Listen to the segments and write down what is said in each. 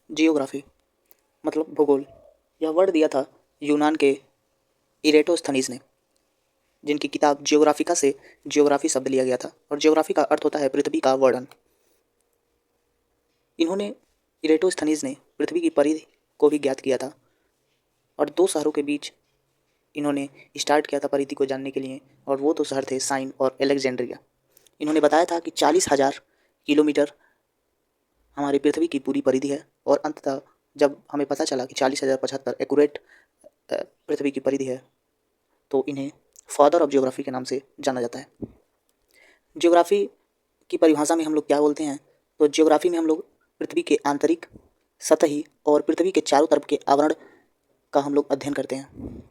Geography मतलब भूगोल। यह वर्ड दिया था यूनान के इरेटोस्थनीज ने, जिनकी किताब जियोग्राफिका से जियोग्राफी शब्द लिया गया था और जियोग्राफी का अर्थ होता है पृथ्वी का वर्णन। इन्होंने इरेटोस्थनीज ने पृथ्वी की परिधि को भी ज्ञात किया था और दो शहरों के बीच इन्होंने स्टार्ट किया था परिधि को जानने के लिए, और वो दो शहर थे साइन और एलेक्जेंड्रिया। इन्होंने बताया था कि 40,000 किलोमीटर हमारी पृथ्वी की पूरी परिधि है, और अंततः जब हमें पता चला कि 40,075 एक्यूरेट पृथ्वी की परिधि है, तो इन्हें फादर ऑफ जियोग्राफी के नाम से जाना जाता है। जियोग्राफी की परिभाषा में हम लोग क्या बोलते हैं, तो जियोग्राफी में हम लोग पृथ्वी के आंतरिक, सतही और पृथ्वी के चारों तरफ के आवरण का हम लोग अध्ययन करते हैं।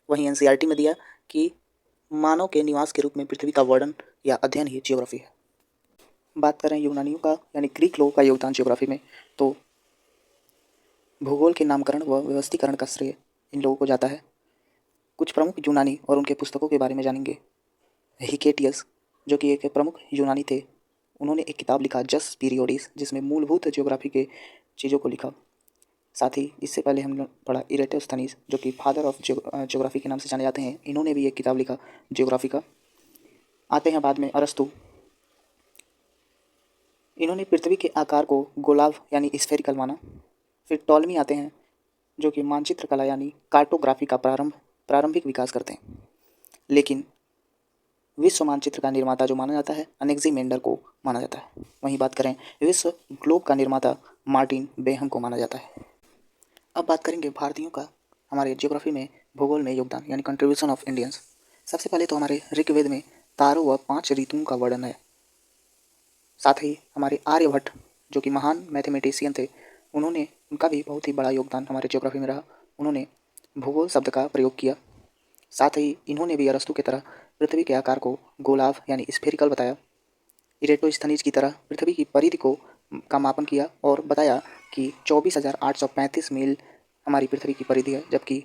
वहीं एनसीईआरटी में दिया कि मानव के निवास के रूप में पृथ्वी का वर्णन या अध्ययन ही जियोग्राफी है। बात करें यूनानियों का यानी ग्रीक लोगों का योगदान जियोग्राफी में, तो भूगोल के नामकरण व व्यवस्थीकरण का श्रेय इन लोगों को जाता है। कुछ प्रमुख यूनानी और उनके पुस्तकों के बारे में जानेंगे। हिकेटियस, जो कि एक प्रमुख यूनानी थे, उन्होंने एक किताब लिखा जस पीरियोडिस, जिसमें मूलभूत जियोग्राफी के चीज़ों को लिखा। साथ ही इससे पहले हम लोग पढ़ा इरेटोस्थनीज, जो कि फादर ऑफ जियोग्राफी के नाम से जाने जाते हैं, इन्होंने भी एक किताब लिखा जियोग्राफी का। आते हैं बाद में अरस्तु। इन्होंने पृथ्वी के आकार को गोलाव यानी स्फेरिकल माना। फिर टॉलमी आते हैं, जो कि मानचित्र कला यानी कार्टोग्राफी का प्रारंभिक विकास करते हैं। लेकिन विश्व मानचित्र का निर्माता जो माना जाता है अनेक्सिमेंडर को माना जाता है। वहीं बात करें विश्व ग्लोब का निर्माता मार्टिन बेहम को माना जाता है। अब बात करेंगे भारतीयों का हमारे ज्योग्राफी में, भूगोल में योगदान यानी कंट्रीब्यूशन ऑफ इंडियंस। सबसे पहले तो हमारे ऋग्वेद में तारों व 5 ऋतुओं का वर्णन है। साथ ही हमारे आर्यभट्ट, जो कि महान मैथमेटिशियन थे, उनका भी बहुत ही बड़ा योगदान हमारे ज्योग्राफी में रहा। उन्होंने भूगोल शब्द का प्रयोग किया। साथ ही इन्होंने भी अरस्तु की तरह पृथ्वी के आकार को गोलाव यानी स्फेरिकल बताया। इरेटोस्थनीज की तरह पृथ्वी की परिधि का मापन किया और बताया कि 24,835 मील हमारी पृथ्वी की परिधि है, जबकि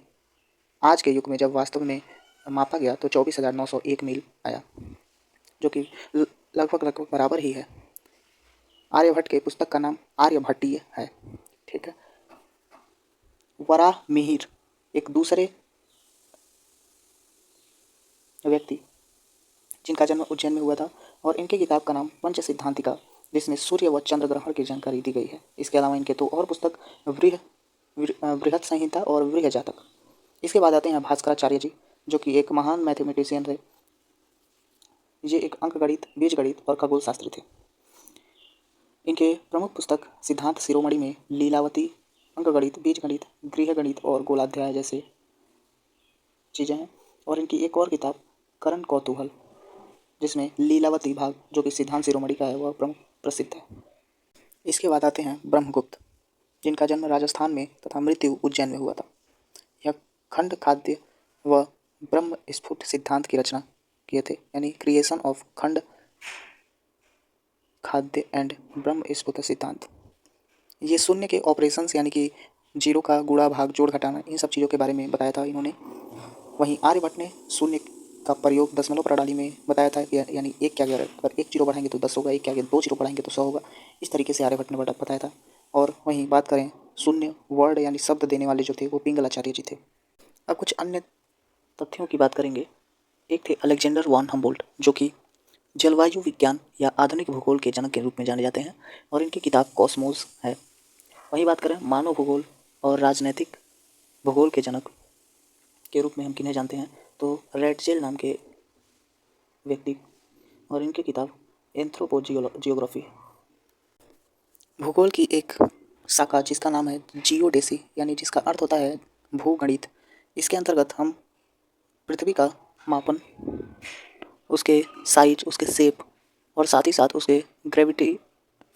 आज के युग में जब वास्तव में मापा गया तो 24,901 मील आया, जो कि लगभग बराबर ही है। आर्यभट्ट के पुस्तक का नाम आर्यभट्टीय है। ठीक है। वराहमिहिर एक दूसरे व्यक्ति जिनका जन्म उज्जैन में हुआ था, और इनकी किताब का नाम पंच सिद्धांतिका, जिसमें सूर्य व चंद्र ग्रहण की जानकारी दी गई है। इसके अलावा इनके दो और पुस्तक बृहत संहिता और वृह जातक। इसके बाद आते हैं भास्कराचार्य जी, जो कि एक महान मैथमेटिशियन थे। ये एक अंकगणित, बीजगणित और खगोल शास्त्री थे। इनके प्रमुख पुस्तक सिद्धांत शिरोमणि में लीलावती, अंकगणित, बीजगणित, गृहगणित और गोलाध्याय जैसे चीज़ें हैं। और इनकी एक और किताब करण कौतूहल, जिसमें लीलावती भाग, जो कि सिद्धांत शिरोमणि का है, वह प्रमुख प्रसिद्ध है। इसके बाद आते हैं ब्रह्मगुप्त, जिनका जन्म राजस्थान में तथा मृत्यु उज्जैन में हुआ था। यह खंड खाद्य व ब्रह्म स्फुट सिद्धांत की रचना किए थे, यानी क्रिएशन ऑफ खंड खाद्य एंड ब्रह्म स्फुट सिद्धांत। ये शून्य के ऑपरेशंस यानी कि जीरो का गुणा भाग जोड़ घटाना, इन सब चीज़ों के बारे में बताया था इन्होंने। वहीं आर्यभट्ट ने शून्य का प्रयोग दशमलव प्रणाली में बताया था, यानी एक के आगे अगर 1 जीरो बढ़ाएंगे तो 10 होगा, एक के आगे 2 जीरो बढ़ाएंगे तो 100 होगा। इस तरीके से आर्यभट्ट ने बताया था। और वहीं बात करें शून्य वर्ड यानी शब्द देने वाले जो थे वो पिंगलाचार्य जी थे। अब कुछ अन्य तथ्यों की बात करेंगे। एक थे अलेक्जेंडर वॉन हम्बोल्ट, जो कि जलवायु विज्ञान या आधुनिक भूगोल के जनक के रूप में जाने जाते हैं, और इनकी किताब कॉस्मोस है। वहीं बात करें मानव भूगोल और राजनैतिक भूगोल के जनक के रूप में हम किन्हें जानते हैं, तो रेडजेल नाम के व्यक्ति, और इनकी किताब एंथ्रोपोजियोग्राफी। भूगोल की एक शाखा जिसका नाम है जियोडेसी, यानी जिसका अर्थ होता है भूगणित। इसके अंतर्गत हम पृथ्वी का मापन, उसके साइज, उसके शेप और साथ ही साथ उसके ग्रेविटी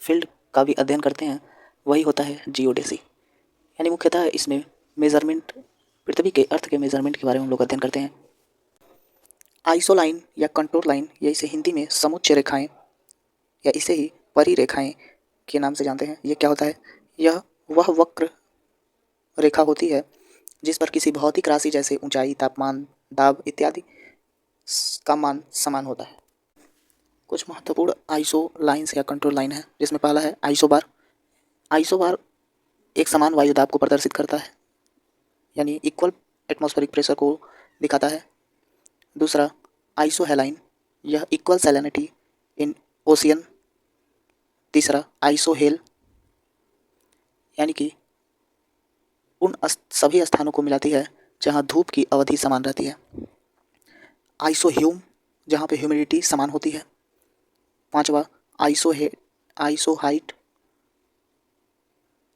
फील्ड का भी अध्ययन करते हैं। वही होता है जियोडेसी। यानी मुख्यतः इसमें मेजरमेंट, पृथ्वी के अर्थ के मेजरमेंट के बारे में हम लोग अध्ययन करते हैं। आइसोलाइन या कंटूर लाइन, या इसे हिंदी में समुच्च रेखाएं या इसे ही परिरेखाएं के नाम से जानते हैं। ये क्या होता है? यह वह वक्र रेखा होती है जिस पर किसी भौतिक राशि जैसे ऊंचाई, तापमान, दाब इत्यादि का मान समान होता है। कुछ महत्वपूर्ण आइसो लाइन्स या कंट्रोल लाइन है, जिसमें पहला है आइसोबार। आइसोबार एक समान वायु दाब को प्रदर्शित करता है, यानी इक्वल एटमॉस्फेरिक प्रेशर को दिखाता है। दूसरा आइसोहेलाइन, यह इक्वल सैलिनिटी इन ओशियन। तीसरा आइसोहेल, यानी कि उन सभी स्थानों को मिलाती है जहाँ धूप की अवधि समान रहती है। आइसोह्यूम, जहाँ पे ह्यूमिडिटी समान होती है। पांचवा आइसोहाइट,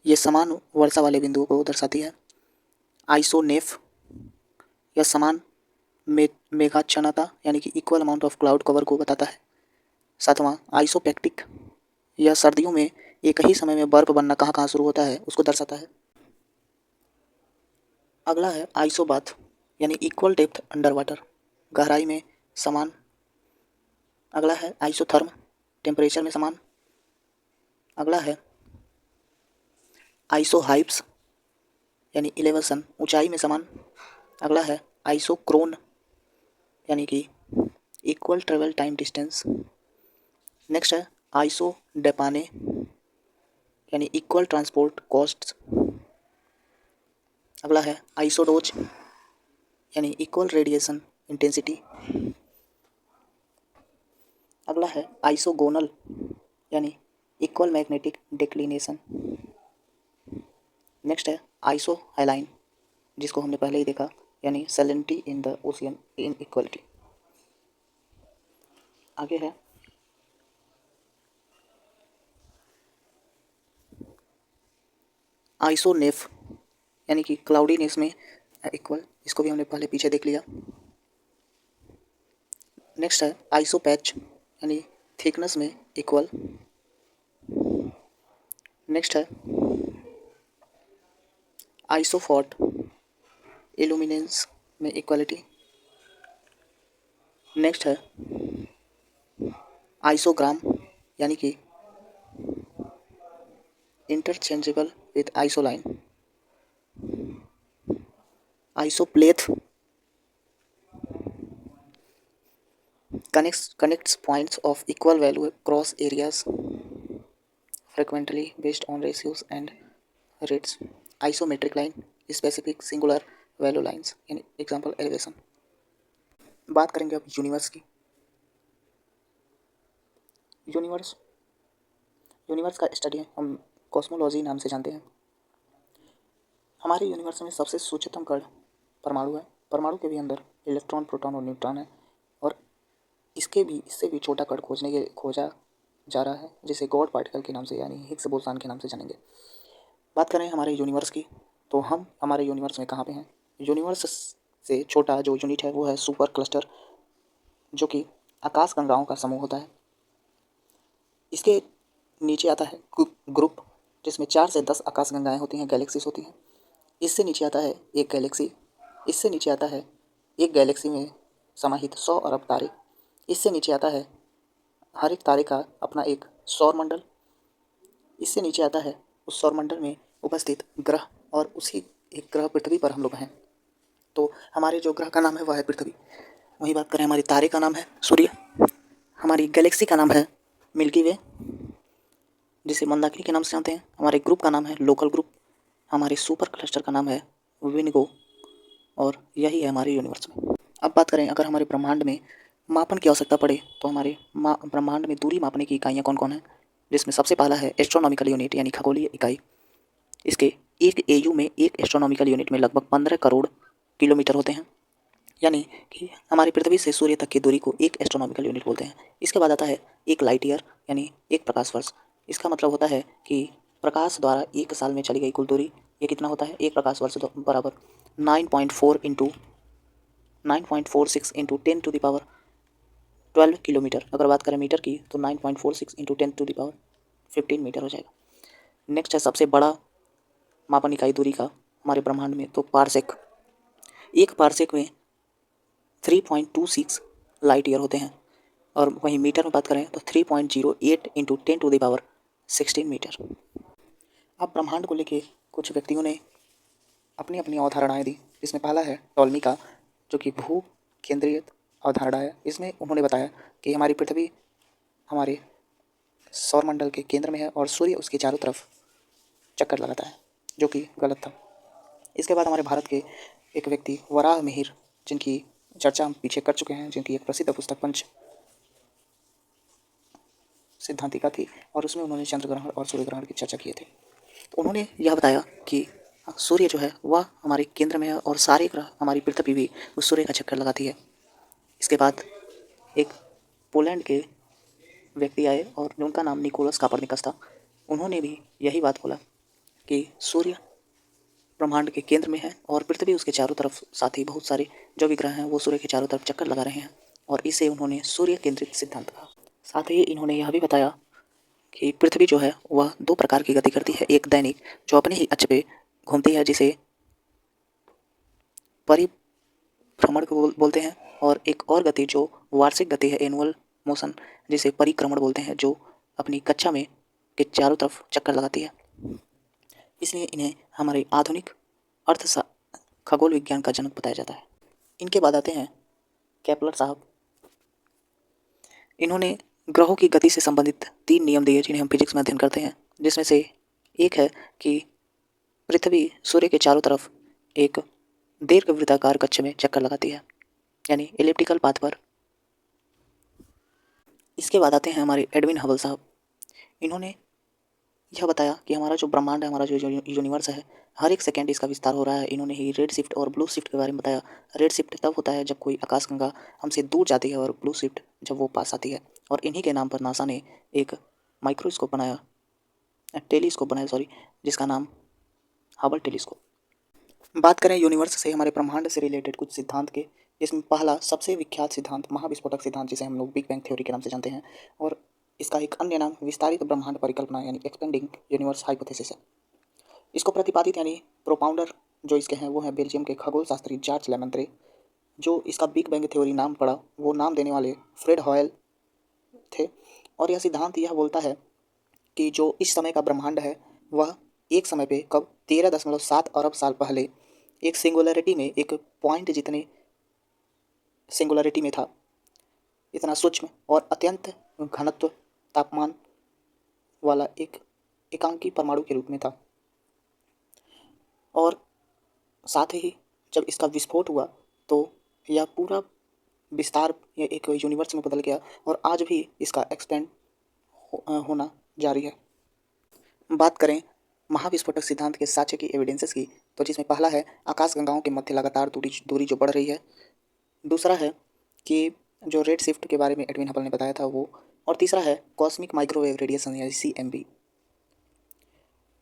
ये समान वर्षा वाले बिंदुओं को दर्शाती है। आइसोनेफ, यह समान मेघाच्छन्नता यानी कि equal amount of cloud cover को बताता है। सातवां आइसोपेक्टिक, यह सर्दियों में एक ही समय में बर्फ बनना कहाँ कहाँ शुरू होता है उसको दर्शाता है। अगला है आइसोबाथ, यानी इक्वल डेप्थ अंडर वाटर, गहराई में समान। अगला है आइसोथर्म, टेम्परेचर में समान। अगला है आइसोहाइप्स, यानी इलेवेशन, ऊंचाई में समान। अगला है आइसोक्रोन, यानी कि equal travel time distance. Next है आइसोडेपाने, यानी इक्वल ट्रांसपोर्ट कॉस्ट्स। अगला है आइसोडोज, यानी इक्वल रेडिएशन इंटेंसिटी। अगला है आइसोगोनल, यानी इक्वल मैग्नेटिक डिक्लिनेशन। नेक्स्ट है आइसोहाइलाइन, जिसको हमने पहले ही देखा, यानी salinity in the ocean in equality. आगे है आइसोनेफ, यानी कि क्लाउडीनेस में इक्वल, इसको भी हमने पहले पीछे देख लिया। नेक्स्ट है आइसोपैच, यानी थिकनेस में इक्वल। नेक्स्ट है आइसोफॉट, इल्यूमिनेंस में इक्वलिटी। नेक्स्ट है आइसोग्राम, यानी कि interchangeable with isoline. Isopleth, connects points of equal value across areas frequently based on ratios and rates. Isometric line, specific singular value lines, in example elevation. बात करेंगे अब universe की। Universe का study हम cosmology नाम से जानते हैं। हमारे यूनिवर्स में सबसे सूक्ष्मतम कण परमाणु है। परमाणु के भी अंदर इलेक्ट्रॉन, प्रोटॉन और न्यूट्रॉन है, और इससे भी छोटा कण खोजा जा रहा है, जिसे गॉड पार्टिकल के नाम से यानी हिग्स बोसन के नाम से जानेंगे। बात करें हमारे यूनिवर्स की, तो हम हमारे यूनिवर्स में कहाँ पे हैं। यूनिवर्स से छोटा जो यूनिट है वो है सुपर क्लस्टर, जो कि आकाश गंगाओं का समूह होता है। इसके नीचे आता है ग्रुप, जिसमें 4 से 10 आकाश गंगाएँ होती हैं, गैलेक्सीज होती हैं। इससे नीचे आता है एक गैलेक्सी। इससे नीचे आता है एक गैलेक्सी में समाहित 100 अरब तारे। इससे नीचे आता है हर एक तारे का अपना एक सौर मंडल। इससे नीचे आता है उस सौर मंडल में उपस्थित ग्रह, और उसी एक ग्रह पृथ्वी पर हम लोग हैं। तो हमारे जो ग्रह का नाम है वह है पृथ्वी। वहीं बात करें, हमारे तारे का नाम है सूर्य। हमारी गैलेक्सी का नाम है मिल्की वे, जिसे मंदाकिनी के नाम से जानते हैं। हमारे ग्रुप का नाम है लोकल ग्रुप। हमारे सुपर क्लस्टर का नाम है विनगो, और यही है हमारे यूनिवर्स में। अब बात करें, अगर हमारे ब्रह्मांड में मापन की आवश्यकता पड़े तो हमारे ब्रह्मांड में दूरी मापने की इकाइयाँ कौन कौन हैं, जिसमें सबसे पहला है एस्ट्रोनॉमिकल यूनिट, यानी खगोलीय इकाई। इसके एक एयू में, एक एस्ट्रोनॉमिकल यूनिट में लगभग 15 करोड़ किलोमीटर होते हैं, यानी कि हमारी पृथ्वी से सूर्य तक की दूरी को एक एस्ट्रोनॉमिकल यूनिट बोलते हैं। इसके बाद आता है एक लाइट ईयर, यानी एक प्रकाश वर्ष। इसका मतलब होता है कि प्रकाश द्वारा एक साल में चली गई कुल दूरी, ये कितना होता है, एक प्रकाश वर्ष बराबर 9.46 इंटू 10⁻12 किलोमीटर। अगर बात करें मीटर की तो 9.46 इंटू 10⁻15 मीटर हो जाएगा। नेक्स्ट है सबसे बड़ा मापन इकाई दूरी का हमारे ब्रह्मांड में, तो पारसेक। एक पारसेक में 3.26 लाइट ईयर होते हैं, और वहीं मीटर में बात करें तो 3.08 इंटू 10⁻16 मीटर। अब ब्रह्मांड को लेके कुछ व्यक्तियों ने अपनी अपनी अवधारणाएं दी, जिसमें पहला है टॉलमी का, जो कि भू केंद्रित अवधारणा है। इसमें उन्होंने बताया कि हमारी पृथ्वी हमारे सौरमंडल के केंद्र में है और सूर्य उसके चारों तरफ चक्कर लगाता है। जो कि गलत था। इसके बाद हमारे भारत के एक व्यक्ति वराह मिहिर, जिनकी चर्चा हम पीछे कर चुके हैं, जिनकी एक प्रसिद्ध पुस्तक पंच सिद्धांतिका थी और उसमें उन्होंने चंद्र ग्रहण और सूर्य ग्रहण की चर्चा किए थे। तो उन्होंने यह बताया कि सूर्य जो है वह हमारे केंद्र में है और सारे ग्रह, हमारी पृथ्वी भी उस सूर्य का चक्कर लगाती है। इसके बाद एक पोलैंड के व्यक्ति आए और उनका नाम निकोलस कापरनिकस था। उन्होंने भी यही बात बोला कि सूर्य ब्रह्मांड के केंद्र में है और पृथ्वी उसके चारों तरफ, साथ ही बहुत सारे जो भी ग्रह हैं वो सूर्य के चारों तरफ चक्कर लगा रहे हैं, और इसे उन्होंने सूर्य केंद्रित सिद्धांत कहा। साथ ही इन्होंने यह भी बताया कि पृथ्वी जो है वह दो प्रकार की गति करती है। एक दैनिक जो अपने ही अक्ष पे घूमती है, जिसे परिभ्रमण को बोलते हैं, और एक और गति जो वार्षिक गति है, एनुअल मोशन, जिसे परिक्रमण बोलते हैं, जो अपनी कक्षा में के चारों तरफ चक्कर लगाती है। इसलिए इन्हें हमारे आधुनिक खगोल विज्ञान का जनक बताया जाता है। इनके बाद आते हैं केपलर साहब। इन्होंने ग्रहों की गति से संबंधित 3 नियम दिए जिन्हें हम फिजिक्स में अध्ययन करते हैं, जिसमें से एक है कि पृथ्वी सूर्य के चारों तरफ एक दीर्घवृत्ताकार कक्ष में चक्कर लगाती है, यानी एलिप्टिकल पाथ पर। इसके बाद आते हैं हमारे एडविन हबल साहब। इन्होंने यह बताया कि हमारा जो ब्रह्मांड है, हमारा जो यूनिवर्स है, हर एक सेकेंड इसका विस्तार हो रहा है। इन्होंने ही रेड शिफ्ट और ब्लू शिफ्ट के बारे में बताया। रेड शिफ्ट तब होता है जब कोई आकाशगंगा हमसे दूर जाती है, और ब्लू शिफ्ट जब वो पास आती है। और इन्हीं के नाम पर नासा ने एक माइक्रोस्कोप बनाया, टेलीस्कोप बनाया सॉरी, जिसका नाम हबल टेलीस्कोप। बात करें यूनिवर्स से, हमारे ब्रह्मांड से रिलेटेड कुछ सिद्धांत के, जिसमें पहला सबसे विख्यात सिद्धांत महाविस्फोटक सिद्धांत, जिसे हम लोग बिग बैंग थ्योरी के नाम से जानते हैं, और इसका एक अन्य नाम विस्तारित ब्रह्मांड परिकल्पना यानी एक्सपेंडिंग यूनिवर्स हाइपोथेसिस है। इसको प्रतिपादित यानी प्रोपाउंडर जो इसके हैं वो हैं बेल्जियम के खगोल शास्त्री जॉर्ज लेमेंत्रे। जो इसका बिग बैंग थ्योरी नाम पड़ा, वो नाम देने वाले फ्रेड हॉयल थे। और यह सिद्धांत यह बोलता है कि जो इस समय का ब्रह्मांड है वह एक समय पे कब 13.7 अरब साल पहले एक सिंगुलरिटी में, एक पॉइंट जितने सिंगुलरिटी में था, इतना सूक्ष्म और अत्यंत घनत्व तापमान वाला एक एकांकी परमाणु के रूप में था। और साथ ही जब इसका विस्फोट हुआ तो यह पूरा विस्तार ये एक यूनिवर्स में बदल गया, और आज भी इसका एक्सपेंड होना जारी है। बात करें महाविस्फोटक सिद्धांत के साक्ष्य की, एविडेंसेस की, तो जिसमें पहला है आकाशगंगाओं के मध्य लगातार दूरी जो बढ़ रही है। दूसरा है कि जो रेड शिफ्ट के बारे में एडविन हबल ने बताया था वो। और तीसरा है कॉस्मिक माइक्रोवेव रेडिएशन यानी CMB,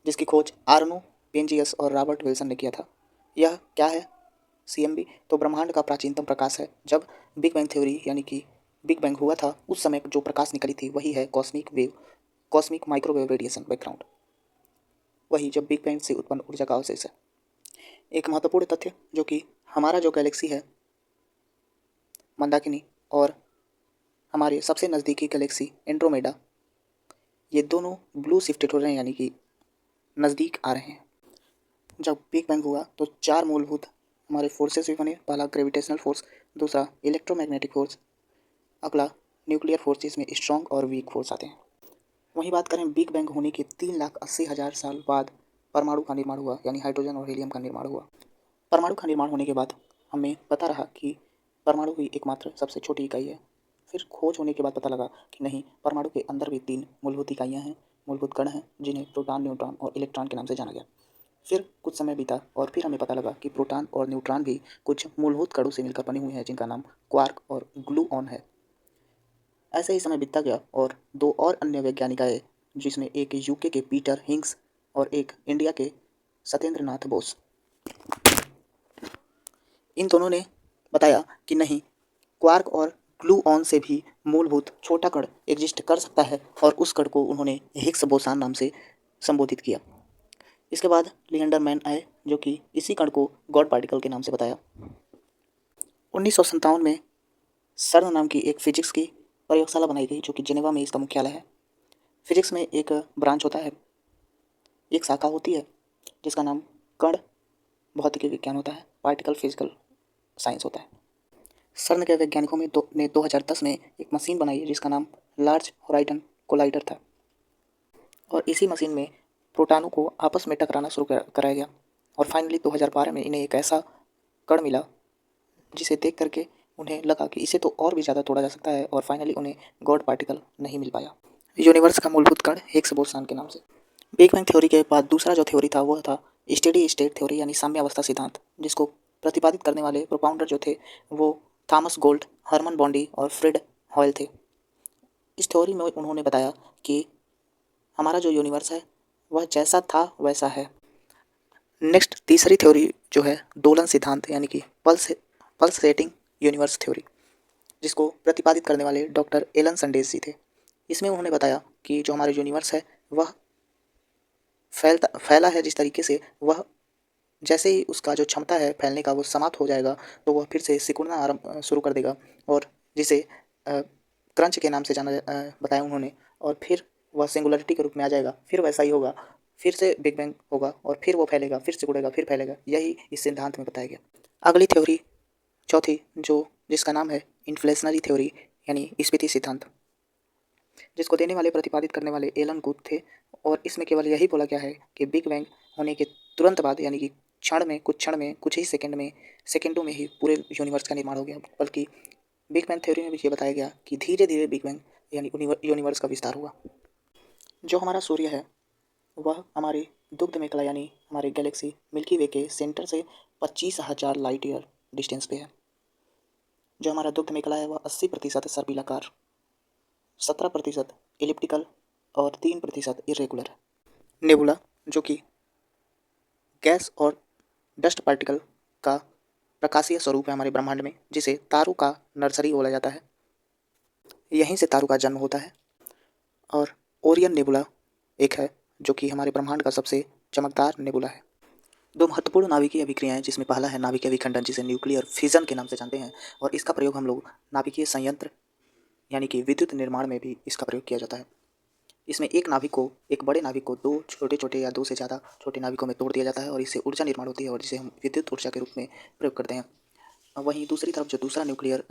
जिसकी खोज आर्नो पेंजियस और रॉबर्ट विल्सन ने किया था। यह क्या है CMB? तो ब्रह्मांड का प्राचीनतम प्रकाश है। जब बिग बैंग थ्योरी यानी कि बिग बैंग हुआ था उस समय जो प्रकाश निकली थी वही है कॉस्मिक माइक्रोवेव रेडिएशन बैकग्राउंड, वही जब बिग बैंग से उत्पन्न ऊर्जा का अवशेष है। एक महत्वपूर्ण तथ्य जो कि हमारा जो गैलेक्सी है मंदाकिनी और हमारे सबसे नज़दीकी गैलेक्सी एंड्रोमेडा, ये दोनों ब्लू शिफ्टेड हो रहे हैं, यानी कि नज़दीक आ रहे हैं। जब बिग बैंग हुआ तो 4 मूलभूत हमारे फोर्सेस भी बने। पहला ग्रेविटेशनल फोर्स, दूसरा इलेक्ट्रोमैग्नेटिक फोर्स, अगला न्यूक्लियर फोर्स, जिसमें स्ट्रॉन्ग और वीक फोर्स आते हैं। वहीं बात करें बिग बैंग होने के 3,80,000 साल बाद परमाणु का निर्माण हुआ, यानी हाइड्रोजन और हीलियम का निर्माण हुआ। परमाणु का निर्माण होने के बाद हमें पता रहा कि परमाणु ही एकमात्र सबसे छोटी इकाई है। फिर खोज होने के बाद पता लगा कि नहीं, परमाणु के अंदर भी 3 मूलभूत इकाइयाँ हैं, मूलभूत कण हैं, जिन्हें प्रोटॉन, न्यूट्रॉन और इलेक्ट्रॉन के नाम से जाना गया। फिर कुछ समय बीता और फिर हमें पता लगा कि प्रोटॉन और न्यूट्रॉन भी कुछ मूलभूत कणों से मिलकर बने हुए हैं, जिनका नाम क्वार्क और ग्लूऑन है। ऐसे ही समय बीतता गया और 2 और अन्य वैज्ञानिक आए, जिसमें एक यूके के पीटर हिंग्स और एक इंडिया के सत्येंद्र नाथ बोस। इन दोनों ने बताया कि नहीं, क्वार्क और ग्लूऑन से भी मूलभूत छोटा कण एग्जिस्ट कर सकता है, और उस कण को उन्होंने हिग्स बोसान नाम से संबोधित किया। इसके बाद लिएंडर मैन आए, जो कि इसी कण को गॉड पार्टिकल के नाम से बताया। 1957 में सर्न नाम की एक फिजिक्स की प्रयोगशाला बनाई गई, जो कि जिनेवा में इसका मुख्यालय है। फिजिक्स में एक ब्रांच होता है, एक शाखा होती है, जिसका नाम कण भौतिकी विज्ञान होता है, पार्टिकल फिजिकल साइंस होता है। सर्न के वैज्ञानिकों में 2010 में एक मशीन बनाई है जिसका नाम लार्ज होराइजन कोलाइडर था, और इसी मशीन में प्रोटॉनों को आपस में टकराना शुरू कराया गया और फाइनली 2012 में इन्हें एक ऐसा कण मिला जिसे देख करके उन्हें लगा कि इसे तो और भी ज़्यादा तोड़ा जा सकता है और फाइनली उन्हें गॉड पार्टिकल नहीं मिल पाया। यूनिवर्स का मूलभूत कण हिग्स बोसन के नाम से। बिग बैंग थ्योरी के बाद दूसरा जो थ्योरी था वह था स्टेडी स्टेट थ्योरी यानी साम्यावस्था सिद्धांत, जिसको प्रतिपादित करने वाले प्रोपाउंडर जो थे वो थॉमस गोल्ड, हरमन बॉन्डी और फ्रेड हॉयल थे। इस थ्योरी में उन्होंने बताया कि हमारा जो यूनिवर्स है वह जैसा था वैसा है। नेक्स्ट तीसरी थ्योरी जो है दोलन सिद्धांत यानी कि पल्सेटिंग यूनिवर्स थ्योरी, जिसको प्रतिपादित करने वाले डॉक्टर एलन संडेस जी थे। इसमें उन्होंने बताया कि जो हमारा यूनिवर्स है वह फैला है जिस तरीके से, वह जैसे ही उसका जो क्षमता है फैलने का वो समाप्त हो जाएगा तो वह फिर से सिकुड़ना आरंभ शुरू कर देगा और जिसे क्रंच के नाम से बताया उन्होंने, और फिर वह सिंगुलरिटी के रूप में आ जाएगा। फिर वैसा ही होगा, फिर से बिग बैंग होगा और फिर वो फैलेगा, फिर सिकुड़ेगा, फिर फैलेगा। यही इस सिद्धांत में बताया गया। अगली थ्योरी चौथी जिसका नाम है इन्फ्लेशनरी थ्योरी यानी स्फीति सिद्धांत, जिसको देने वाले प्रतिपादित करने वाले एलन गुथ थे। और इसमें केवल यही बोला गया है कि बिग बैंग होने के तुरंत बाद यानी कि क्षण में कुछ ही सेकेंडों में ही पूरे यूनिवर्स का निर्माण हो गया। बल्कि बिग बैंग थ्योरी में भी ये बताया गया कि धीरे धीरे बिग बैंग यानी यूनिवर्स का विस्तार हुआ। जो हमारा सूर्य है वह हमारे दुग्ध मेखला यानी हमारे गैलेक्सी मिल्की वे के सेंटर से 25,000 लाइट ईयर डिस्टेंस पे है। जो हमारा दुग्ध मेखला है वह 80% सर्पिलाकार, 17% एलिप्टिकल और 3% इरेगुलर है। नेबुला जो कि गैस और डस्ट पार्टिकल का प्रकाशीय स्वरूप है हमारे ब्रह्मांड में, जिसे तारों का नर्सरी बोला जाता है। यहीं से तारों का जन्म होता है। और ओरियन नेबुला एक है जो कि हमारे ब्रह्मांड का सबसे चमकदार नेबुला है। दो महत्वपूर्ण नाभिकीय अभिक्रियाएं, जिसमें पहला है नाभिकीय विखंडन जिसे न्यूक्लियर फिजन के नाम से जानते हैं, और इसका प्रयोग हम लोग नाभिकीय संयंत्र यानी कि विद्युत निर्माण में भी इसका प्रयोग किया जाता है। इसमें एक बड़े नाभिक को दो छोटे छोटे या दो से ज़्यादा छोटे नाभिकों में तोड़ दिया जाता है और इससे ऊर्जा निर्माण होती है और जिसे हम विद्युत ऊर्जा के रूप में प्रयोग करते हैं। वहीं दूसरी तरफ जो दूसरा न्यूक्लियर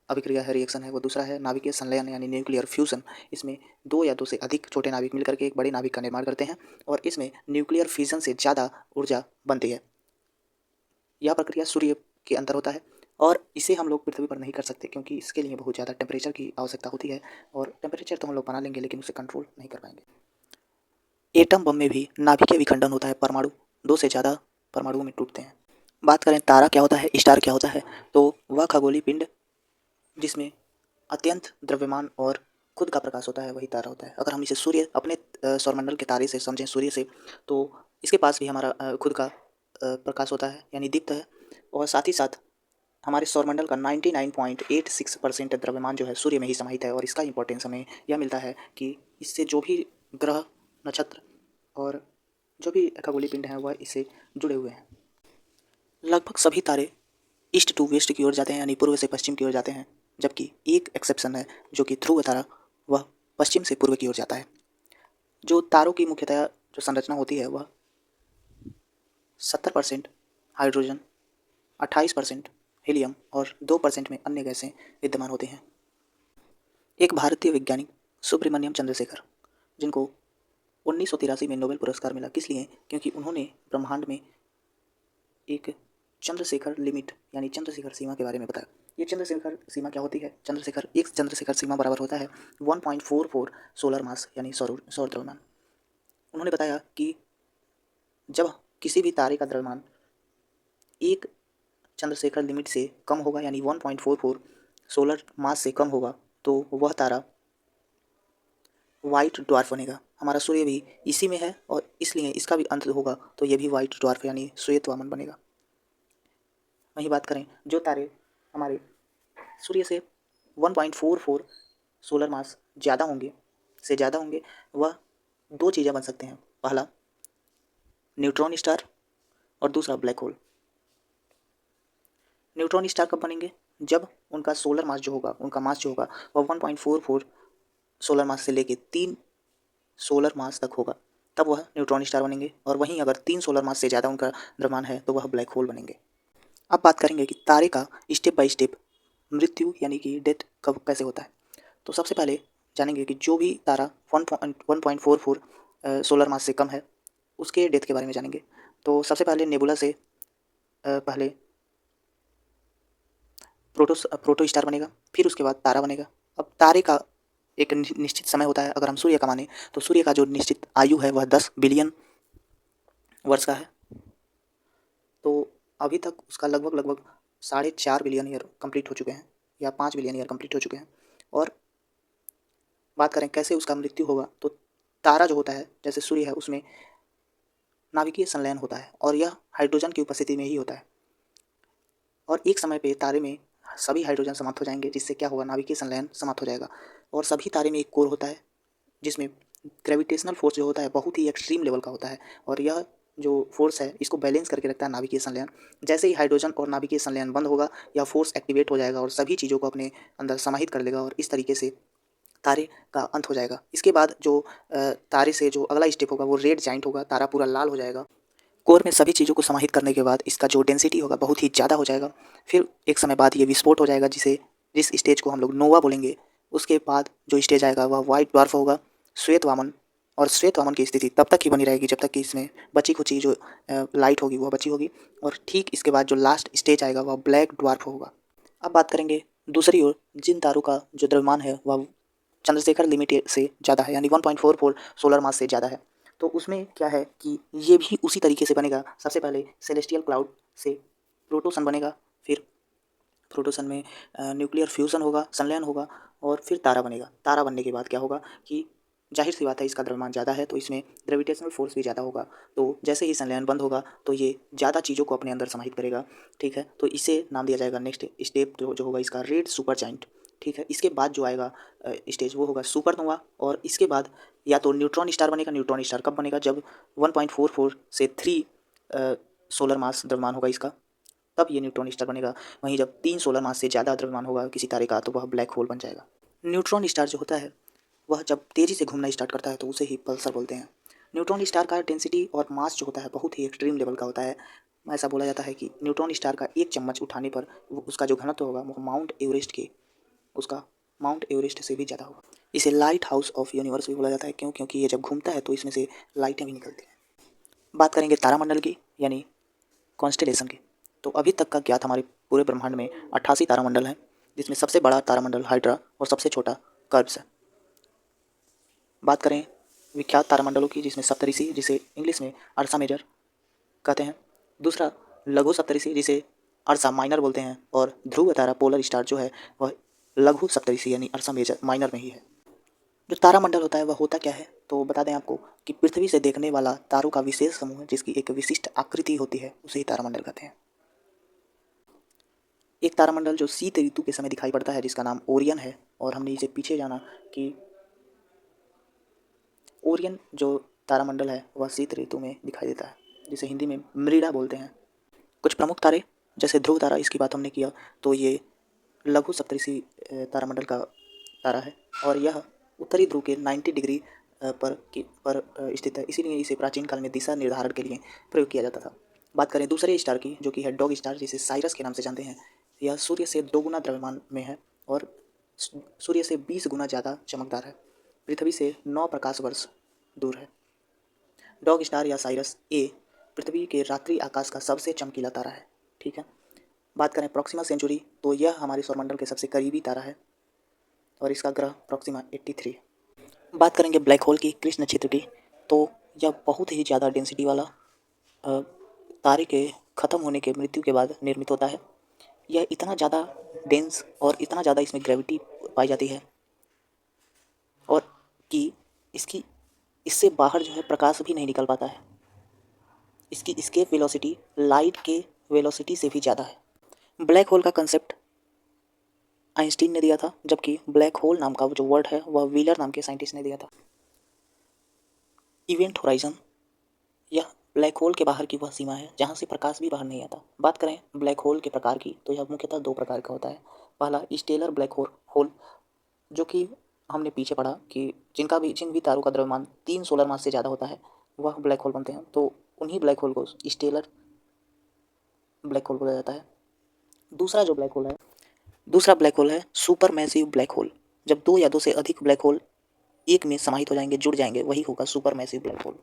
अभिक्रिया है, रिएक्शन है, वो दूसरा है नाभिकीय संलयन यानी न्यूक्लियर फ्यूजन। इसमें दो या दो से अधिक छोटे नाभिक मिलकर के एक बड़े नाभिक का निर्माण करते हैं और इसमें न्यूक्लियर फ्यूजन से ज़्यादा ऊर्जा बनती है। यह प्रक्रिया सूर्य के अंदर होता है और इसे हम लोग पृथ्वी पर नहीं कर सकते क्योंकि इसके लिए बहुत ज़्यादा टेम्परेचर की आवश्यकता होती है और टेम्परेचर तो हम लोग बना लेंगे लेकिन उसे कंट्रोल नहीं कर पाएंगे। एटम बम में भी नाभिकीय विखंडन होता है, परमाणु दो से ज़्यादा परमाणुओं में टूटते हैं। बात करें तारा क्या होता है, स्टार क्या होता है, तो वह खगोलीय पिंड जिसमें अत्यंत द्रव्यमान और खुद का प्रकाश होता है वही तारा होता है। अगर हम इसे सूर्य अपने सौरमंडल के तारे से समझें सूर्य से, तो इसके पास भी हमारा खुद का प्रकाश होता है यानी दीप्त है। और साथ ही साथ हमारे सौरमंडल का 99.86% द्रव्यमान जो है सूर्य में ही समाहित है और इसका इंपॉर्टेंस हमें यह मिलता है कि इससे जो भी ग्रह, नक्षत्र और जो भी खगोलीय पिंड हैं वह इससे जुड़े हुए हैं। लगभग सभी तारे ईस्ट टू वेस्ट की ओर जाते हैं यानी पूर्व से पश्चिम की ओर जाते हैं, जबकि एक एक्सेप्शन है जो कि ध्रुव तारा, वह पश्चिम से पूर्व की ओर जाता है। जो तारों की मुख्यतः जो संरचना होती है वह 70% हाइड्रोजन, 28% हीलियम और 2% में अन्य गैसें विद्यमान होते हैं। एक भारतीय वैज्ञानिक सुब्रमण्यम चंद्रशेखर, जिनको 1983 में नोबेल पुरस्कार मिला, किस लिए? क्योंकि उन्होंने ब्रह्मांड में एक चंद्रशेखर लिमिट यानी चंद्रशेखर सीमा के बारे में बताया। ये चंद्रशेखर सीमा क्या होती है? एक चंद्रशेखर सीमा बराबर होता है 1.44 सोलर मास यानी सौर द्रव्यमान। उन्होंने बताया कि जब किसी भी तारे का द्रव्यमान एक चंद्रशेखर लिमिट से कम होगा यानी 1.44 सोलर मास से कम होगा तो वह तारा वाइट ड्वार्फ बनेगा। हमारा सूर्य भी इसी में है और इसलिए इसका भी अंत होगा तो ये भी वाइट ड्वार्फ यानी श्वेत वामन बनेगा। वहीं बात करें जो तारे हमारे सूर्य से 1.44 सोलर मास ज़्यादा होंगे वह दो चीज़ें बन सकते हैं। पहला न्यूट्रॉन स्टार और दूसरा ब्लैक होल। न्यूट्रॉन स्टार कब बनेंगे? जब उनका मास जो होगा वह 1.44 सोलर मास से लेके 3 सोलर मास तक होगा, तब वह न्यूट्रॉन स्टार बनेंगे। और वहीं अगर 3 सोलर मास से ज़्यादा उनका द्रव्यमान है तो वह ब्लैक होल बनेंगे। अब बात करेंगे कि तारे का स्टेप बाय स्टेप मृत्यु यानी कि डेथ कब कैसे होता है। तो सबसे पहले जानेंगे कि जो भी तारा 1.44 सोलर मास से कम है उसके डेथ के बारे में जानेंगे। तो सबसे पहले नेबुला से पहले प्रोटो स्टार बनेगा, फिर उसके बाद तारा बनेगा। अब तारे का एक निश्चित समय होता है। अगर हम सूर्य का माने तो सूर्य का जो निश्चित आयु है वह 10 बिलियन वर्ष का है। तो अभी तक उसका लगभग 4.5 बिलियन ईयर कंप्लीट हो चुके हैं या 5 बिलियन ईयर कंप्लीट हो चुके हैं। और बात करें कैसे उसका मृत्यु होगा, तो तारा जो होता है जैसे सूर्य है उसमें नाभिकीय संलयन होता है और यह हाइड्रोजन की उपस्थिति में ही होता है। और एक समय पे तारे में सभी हाइड्रोजन समाप्त हो जाएंगे, जिससे क्या होगा, नाभिकीय संलयन समाप्त हो जाएगा। और सभी तारे में एक कोर होता है जिसमें ग्रेविटेशनल फोर्स जो होता है बहुत ही एक्सट्रीम लेवल का होता है और यह जो फोर्स है इसको बैलेंस करके रखता है नाभिकीय संलयन। जैसे ही हाइड्रोजन और नाभिकीय संलयन बंद होगा यह फोर्स एक्टिवेट हो जाएगा और सभी चीज़ों को अपने अंदर समाहित कर लेगा और इस तरीके से तारे का अंत हो जाएगा। इसके बाद जो तारे से जो अगला स्टेप होगा वो रेड जाइंट होगा। तारा पूरा लाल हो जाएगा। कोर में सभी चीज़ों को समाहित करने के बाद इसका जो डेंसिटी होगा बहुत ही ज़्यादा हो जाएगा। फिर एक समय बाद ये विस्फोट हो जाएगा, जिस स्टेज को हम लोग नोवा बोलेंगे। उसके बाद जो स्टेज आएगा वह वाइट ड्वार्फ होगा, श्वेत वामन। और श्वेत वामन की स्थिति तब तक ही बनी रहेगी जब तक कि इसमें बची खुची जो लाइट होगी वह बची होगी। और ठीक इसके बाद जो लास्ट स्टेज आएगा वह ब्लैक ड्वार्फ होगा। अब बात करेंगे दूसरी ओर जिन तारों का जो द्रव्यमान है वह चंद्रशेखर लिमिट से ज़्यादा है, यानी 1.44 सोलर मास से ज़्यादा है। तो उसमें क्या है कि ये भी उसी तरीके से बनेगा। सबसे पहले सेलेस्टियल क्लाउड से प्रोटोसन बनेगा, फिर प्रोटोसन में न्यूक्लियर फ्यूज़न होगा, संलयन होगा और फिर तारा बनेगा। तारा बनने के बाद क्या होगा कि जाहिर सी बात है इसका द्रव्यमान ज़्यादा है तो इसमें ग्रेविटेशनल फोर्स भी ज़्यादा होगा। तो जैसे ही संलयन बंद होगा तो ये ज़्यादा चीज़ों को अपने अंदर समाहित करेगा। ठीक है, तो इसे नाम दिया जाएगा नेक्स्ट स्टेप जो होगा इसका रेड सुपर जाइंट। ठीक है, इसके बाद जो आएगा स्टेज वो होगा सुपरनोवा। और इसके बाद या तो न्यूट्रॉन स्टार बनेगा। न्यूट्रॉन स्टार कब बनेगा, जब 1.44 से 3 सोलर मास द्रव्यमान होगा इसका, तब ये न्यूट्रॉन स्टार बनेगा। वहीं जब 3 सोलर मास से ज़्यादा द्रव्यमान होगा किसी तारे का तो वह ब्लैक होल बन जाएगा। न्यूट्रॉन स्टार जो होता है वह जब तेज़ी से घूमना स्टार्ट करता है तो उसे ही पल्सर बोलते हैं। न्यूट्रॉन स्टार का डेंसिटी और मास जो होता है बहुत ही एक्सट्रीम लेवल का होता है। ऐसा बोला जाता है कि न्यूट्रॉन स्टार का एक चम्मच उठाने पर उसका जो घनत्व होगा वो माउंट एवरेस्ट से भी ज़्यादा होगा। इसे लाइट हाउस ऑफ यूनिवर्स भी बोला जाता है। क्यों? क्योंकि ये जब घूमता है तो इसमें से लाइटें भी निकलती हैं। बात करेंगे तारामंडल की, यानी कॉन्स्टेलेशन की। तो अभी तक का ज्ञात हमारे पूरे ब्रह्मांड में 88 तारामंडल हैं, जिसमें सबसे बड़ा तारामंडल हाइड्रा और सबसे छोटा कर्ब्स है। बात करें विख्यात तारामंडलों की, जिसमें सप्तऋषि जिसे इंग्लिश में अर्सा मेजर कहते हैं, दूसरा लघु सप्तऋषि जिसे अर्सा माइनर बोलते हैं, और ध्रुव तारा पोलर स्टार जो है वह लघु सप्तऋषि यानी अर्सा मेजर माइनर में ही है। जो तारामंडल होता है वह होता क्या है, तो बता दें आपको कि पृथ्वी से देखने वाला तारों का विशेष समूह जिसकी एक विशिष्ट आकृति होती है उसे ही तारामंडल कहते हैं। एक तारामंडल जो शीत ऋतु के समय दिखाई पड़ता है जिसका नाम ओरियन है, और हमने इसे पीछे जाना कि ओरियन जो तारामंडल है वह शीत ऋतु में दिखाई देता है, जिसे हिंदी में मृडा बोलते हैं। कुछ प्रमुख तारे जैसे ध्रुव तारा, इसकी बात हमने किया, तो ये लघु सप्तऋषि तारामंडल का तारा है और यह उत्तरी ध्रुव के 90 डिग्री पर स्थित है। इसीलिए इसे प्राचीन काल में दिशा निर्धारण के लिए प्रयोग किया जाता था। बात करें दूसरे स्टार की, जो कि है डॉग स्टार, जिसे साइरस के नाम से जानते हैं। यह सूर्य से 2 गुना द्रव्यमान में है और सूर्य से 20 गुना ज़्यादा चमकदार है। पृथ्वी से 9 प्रकाश वर्ष दूर है। डॉग स्टार या साइरस ए पृथ्वी के रात्रि आकाश का सबसे चमकीला तारा है। ठीक है, बात करें प्रॉक्सिमा सेंचुरी, तो यह हमारे सौरमंडल के सबसे करीबी तारा है और इसका ग्रह प्रॉक्सिमा 83 है। बात करेंगे ब्लैक होल की, कृष्ण नक्षत्र की, तो यह बहुत ही ज़्यादा डेंसिटी वाला तारे के ख़त्म होने के मृत्यु के बाद निर्मित होता है। यह इतना ज़्यादा डेंस और इतना ज़्यादा इसमें ग्रेविटी पाई जाती है और कि इससे बाहर जो है प्रकाश भी नहीं निकल पाता है। इसकी एस्केप वेलोसिटी लाइट के वेलोसिटी से भी ज़्यादा है। ब्लैक होल का कंसेप्ट आइंस्टीन ने दिया था, जबकि ब्लैक होल नाम का जो वर्ड है वह व्हीलर नाम के साइंटिस्ट ने दिया था। इवेंट होराइजन, यह ब्लैक होल के बाहर की वह सीमा है जहाँ से प्रकाश भी बाहर नहीं आता। बात करें ब्लैक होल के प्रकार की, तो यह मुख्यतः 2 प्रकार का होता है। पहला स्टेलर ब्लैक होल, जो कि हमने पीछे पढ़ा कि जिन भी तारों का द्रव्यमान 3 सोलर मास से ज़्यादा होता है वह ब्लैक होल बनते हैं, तो उन्हीं ब्लैक होल को स्टेलर ब्लैक होल बोला जाता है। दूसरा ब्लैक होल है सुपर मैसिव ब्लैक होल। जब 2 या 2 से अधिक ब्लैक होल एक में समाहित हो जाएंगे, जुड़ जाएंगे, वही होगा सुपर मैसिव ब्लैक होल।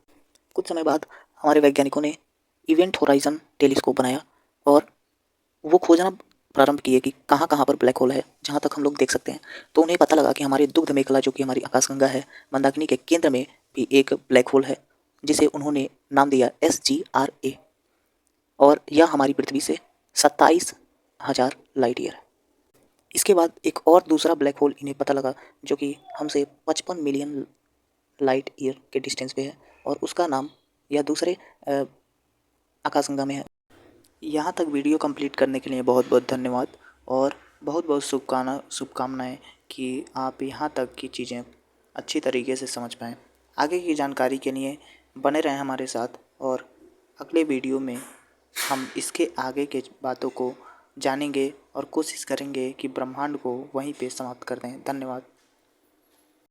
कुछ समय बाद हमारे वैज्ञानिकों ने इवेंट होराइजन टेलीस्कोप बनाया और वो खोजना प्रारंभ किए कि कहाँ कहाँ पर ब्लैक होल है जहाँ तक हम लोग देख सकते हैं। तो उन्हें पता लगा कि हमारी दुग्ध मेखला जो कि हमारी आकाशगंगा है, मंदाकिनी के केंद्र में भी एक ब्लैक होल है जिसे उन्होंने नाम दिया SGRA, और यह हमारी पृथ्वी से 27,000 लाइट ईयर है। इसके बाद एक और दूसरा ब्लैक होल इन्हें पता लगा जो कि हमसे 55 मिलियन लाइट ईयर के डिस्टेंस पे है, और उसका नाम यह दूसरे आकाशगंगा में है। यहाँ तक वीडियो कंप्लीट करने के लिए बहुत बहुत धन्यवाद और बहुत बहुत शुभकामनाएं कि आप यहाँ तक की चीज़ें अच्छी तरीके से समझ पाएँ। आगे की जानकारी के लिए बने रहें हमारे साथ, और अगले वीडियो में हम इसके आगे के बातों को जानेंगे और कोशिश करेंगे कि ब्रह्मांड को वहीं पे समाप्त कर दें। धन्यवाद।